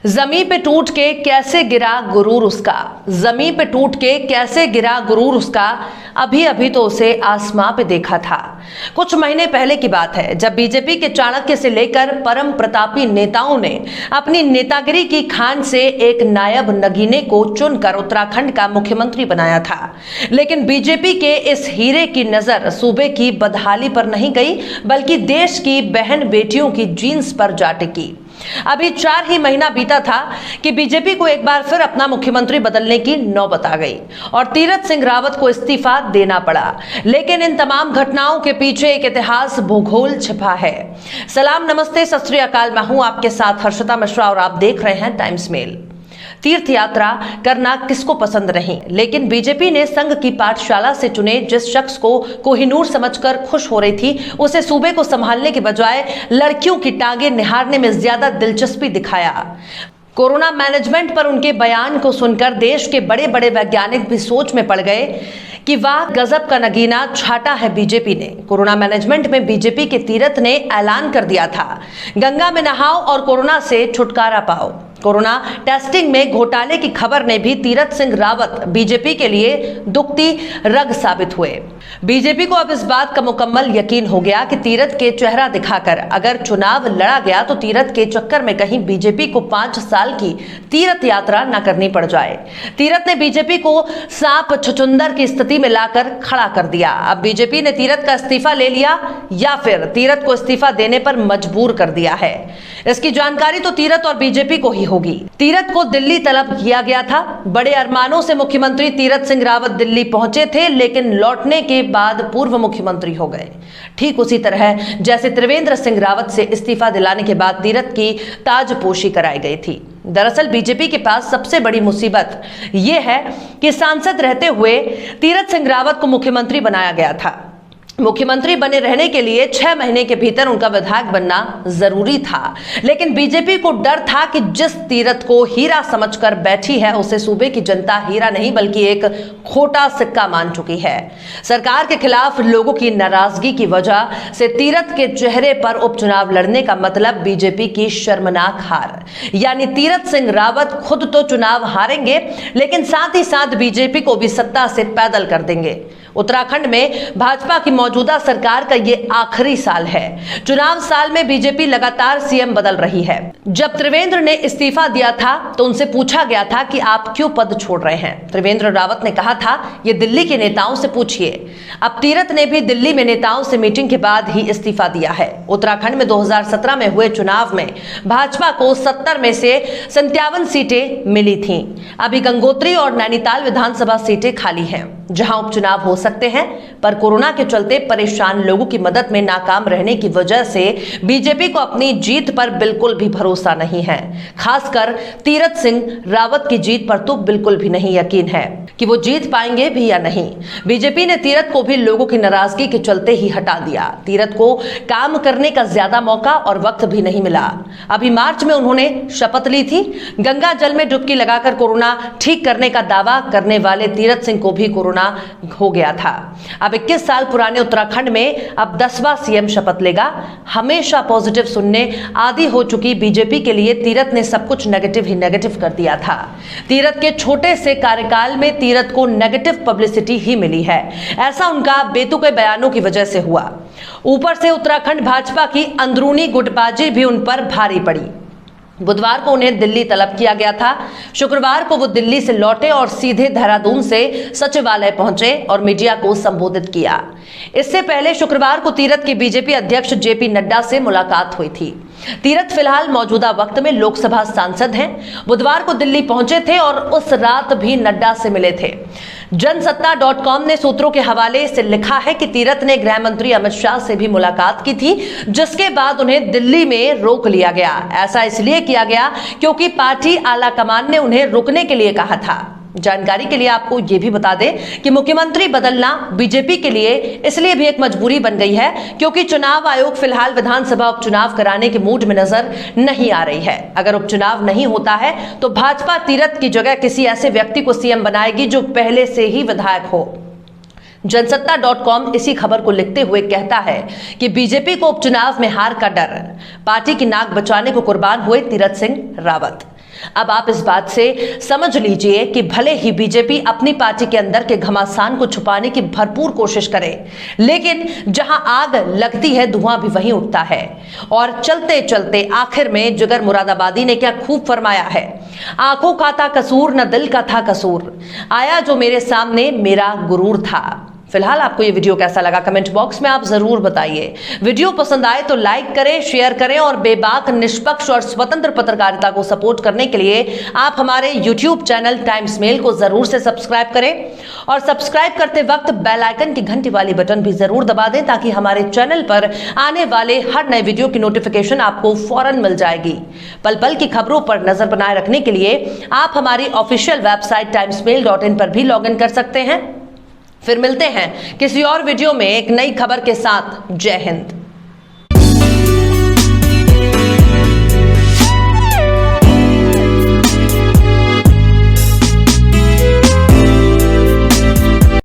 जमीन पे टूट के कैसे गिरा गुरूर उसका, जमीन पे टूट के कैसे गिरा गुरूर उसका, अभी अभी तो उसे आसमां पे देखा था। कुछ महीने पहले की बात है जब बीजेपी के चाणक्य से लेकर परम प्रतापी नेताओं ने अपनी नेतागिरी की खान से एक नायब नगीने को चुनकर उत्तराखंड का मुख्यमंत्री बनाया था। लेकिन बीजेपी के इस हीरे की नजर सूबे की बदहाली पर नहीं गई, बल्कि देश की बहन बेटियों की जीन्स पर जा टिकी। अभी 4 ही महीना बीता था कि बीजेपी को एक बार फिर अपना मुख्यमंत्री बदलने की नौबत आ गई और तीरथ सिंह रावत को इस्तीफा देना पड़ा। लेकिन इन तमाम घटनाओं के पीछे एक इतिहास भूगोल छिपा है। सलाम, नमस्ते, सत श्री अकाल। मैं हूं आपके साथ हर्षिता मिश्रा और आप देख रहे हैं टाइम्स मेल। तीर्थ यात्रा करना किसको पसंद नहीं, लेकिन बीजेपी ने संघ की पाठशाला से चुने जिस शख्स को कोहिनूर समझकर खुश हो रही थी, उसे सूबे को संभालने के बजाय लड़कियों की टांगे निहारने में ज्यादा दिलचस्पी दिखाया। कोरोना मैनेजमेंट पर उनके बयान को सुनकर देश के बड़े बड़े वैज्ञानिक भी सोच में पड़ गए कि वाह, गजब का नगीना छाटा है बीजेपी ने। कोरोना मैनेजमेंट में बीजेपी के तीरथ ने ऐलान कर दिया था, गंगा में नहाओ और कोरोना से छुटकारा पाओ। कोरोना टेस्टिंग में घोटाले की खबर ने भी तीरथ सिंह रावत बीजेपी के लिए दुखती रग साबित हुए। बीजेपी को अब इस बात का मुकम्मल यकीन हो गया कि तीरथ के चेहरा दिखाकर अगर चुनाव लड़ा गया तो तीरथ के चक्कर में कहीं बीजेपी को 5 साल की तीरथ यात्रा न करनी पड़ जाए। तीरथ ने बीजेपी को सांप छुछुंदर की स्थिति में लाकर खड़ा कर दिया। अब बीजेपी ने तीरथ का इस्तीफा ले लिया या फिर तीरथ को इस्तीफा देने पर मजबूर कर दिया है। इसकी जानकारी तो तीरथ और बीजेपी को ही होगी। तीरथ को दिल्ली तलब किया गया था। बड़े अरमानों से मुख्यमंत्री तीरथ सिंह रावत दिल्ली पहुंचे थे, लेकिन लौटने के बाद पूर्व मुख्यमंत्री हो गए। ठीक उसी तरह जैसे त्रिवेंद्र सिंह रावत से इस्तीफा दिलाने के बाद तीरथ की ताजपोशी कराई गई थी। दरअसल बीजेपी के पास सबसे बड़ी मुसीबत यह है कि सांसद रहते हुए तीरथ सिंह रावत को मुख्यमंत्री बनाया गया था। मुख्यमंत्री बने रहने के लिए 6 महीने के भीतर उनका विधायक बनना जरूरी था। लेकिन बीजेपी को डर था कि जिस तीरथ को हीरा समझकर बैठी है, उसे सूबे की जनता हीरा नहीं बल्कि एक खोटा सिक्का मान चुकी है। सरकार के खिलाफ लोगों की नाराजगी की वजह से तीरथ के चेहरे पर उपचुनाव लड़ने का मतलब बीजेपी की शर्मनाक हार, यानी तीरथ सिंह रावत खुद तो चुनाव हारेंगे, लेकिन साथ ही साथ बीजेपी को भी सत्ता से पैदल कर देंगे। उत्तराखंड में भाजपा की मौजूदा सरकार का ये आखिरी साल है। चुनाव साल में बीजेपी लगातार सीएम बदल रही है। जब त्रिवेंद्र ने इस्तीफा दिया था तो उनसे पूछा गया था कि आप क्यों पद छोड़ रहे हैं। त्रिवेंद्र रावत ने कहा था, ये दिल्ली के नेताओं से पूछिए। अब तीरथ ने भी दिल्ली में नेताओं से मीटिंग के बाद ही इस्तीफा दिया है। उत्तराखंड में 2017 में हुए चुनाव में भाजपा को 70 में से 57 सीटें मिली थी। अभी गंगोत्री और नैनीताल विधानसभा सीटें खाली हैं, जहां उपचुनाव हो सकते हैं, पर कोरोना के चलते परेशान लोगों की मदद में नाकाम रहने की वजह से बीजेपी को अपनी जीत पर बिल्कुल भी भरोसा नहीं है। खासकर तीरथ सिंह रावत की जीत पर तो बिल्कुल भी नहीं यकीन है कि वो जीत पाएंगे भी या नहीं। बीजेपी ने तीरथ को भी लोगों की नाराजगी के चलते ही हटा दिया। तीरथ को काम करने का ज्यादा मौका और वक्त भी नहीं मिला। अभी मार्च में उन्होंने शपथ ली थी। गंगा जल में डुबकी लगाकर कोरोना ठीक करने का दावा करने वाले तीरथ सिंह को भी कोरोना हो गया था। अब 21 साल पुराने उत्तराखंड में अब 10वां सीएम शपथ लेगा। हमेशा पॉजिटिव सुनने आदि हो चुकी बीजेपी के लिए तीरथ ने सब कुछ नेगेटिव ही नेगेटिव कर दिया था। तीरथ के छोटे से कार्यकाल में तीरथ को नेगेटिव पब्लिसिटी ही मिली है। ऐसा उनका बेतुके बयानों की वजह से हुआ। ऊपर से उत्तराखंड भाजपा की अंदरूनी गुटबाजी भी उन पर भारी पड़ी। बुधवार को उन्हें दिल्ली तलब किया गया था। शुक्रवार को वो दिल्ली से लौटे और सीधे देहरादून से सचिवालय पहुंचे और मीडिया को संबोधित किया। इससे पहले शुक्रवार को तीरथ के बीजेपी अध्यक्ष जेपी नड्डा से मुलाकात हुई थी। तीरथ फिलहाल मौजूदा वक्त में लोकसभा सांसद हैं। बुधवार को दिल्ली पहुंचे थे और उस रात भी नड्डा से मिले थे। जनसत्ता.com ने सूत्रों के हवाले से लिखा है कि तीरथ ने गृह मंत्री अमित शाह से भी मुलाकात की थी, जिसके बाद उन्हें दिल्ली में रोक लिया गया। ऐसा इसलिए किया गया क्योंकि पार्टी आला कमान ने उन्हें रुकने के लिए कहा था। जानकारी के लिए आपको यह भी बता दें कि मुख्यमंत्री बदलना बीजेपी के लिए इसलिए भी एक मजबूरी बन गई है क्योंकि चुनाव आयोग फिलहाल विधानसभा उपचुनाव कराने के मूड में नजर नहीं आ रही है। अगर उपचुनाव नहीं होता है तो भाजपा तीरथ की जगह किसी ऐसे व्यक्ति को सीएम बनाएगी जो पहले से ही विधायक हो। जनसत्ता.com इसी खबर को लिखते हुए कहता है कि बीजेपी को उपचुनाव में हार का डर, पार्टी की नाक बचाने को कुर्बान हुए तीरथ सिंह रावत। अब आप इस बात से समझ लीजिए कि भले ही बीजेपी अपनी पार्टी के अंदर के घमासान को छुपाने की भरपूर कोशिश करे, लेकिन जहां आग लगती है धुआं भी वहीं उठता है। और चलते चलते आखिर में जिगर मुरादाबादी ने क्या खूब फरमाया है, आंखों का था कसूर न दिल का था कसूर, आया जो मेरे सामने मेरा गुरूर था। फिलहाल आपको ये वीडियो कैसा लगा कमेंट बॉक्स में आप जरूर बताइए। वीडियो पसंद आए तो लाइक करें, शेयर करें और बेबाक, निष्पक्ष और स्वतंत्र पत्रकारिता को सपोर्ट करने के लिए आप हमारे YouTube चैनल टाइम्स मेल को जरूर से सब्सक्राइब करें और सब्सक्राइब करते वक्त बेल आइकन की घंटी वाली बटन भी जरूर दबा दें ताकि हमारे चैनल पर आने वाले हर नए वीडियो की नोटिफिकेशन आपको फौरन मिल जाएगी। पल पल की खबरों पर नजर बनाए रखने के लिए आप हमारी ऑफिशियल वेबसाइट timesmail.in पर भी लॉग इन कर सकते हैं। फिर मिलते हैं किसी और वीडियो में एक नई खबर के साथ। जय हिंद।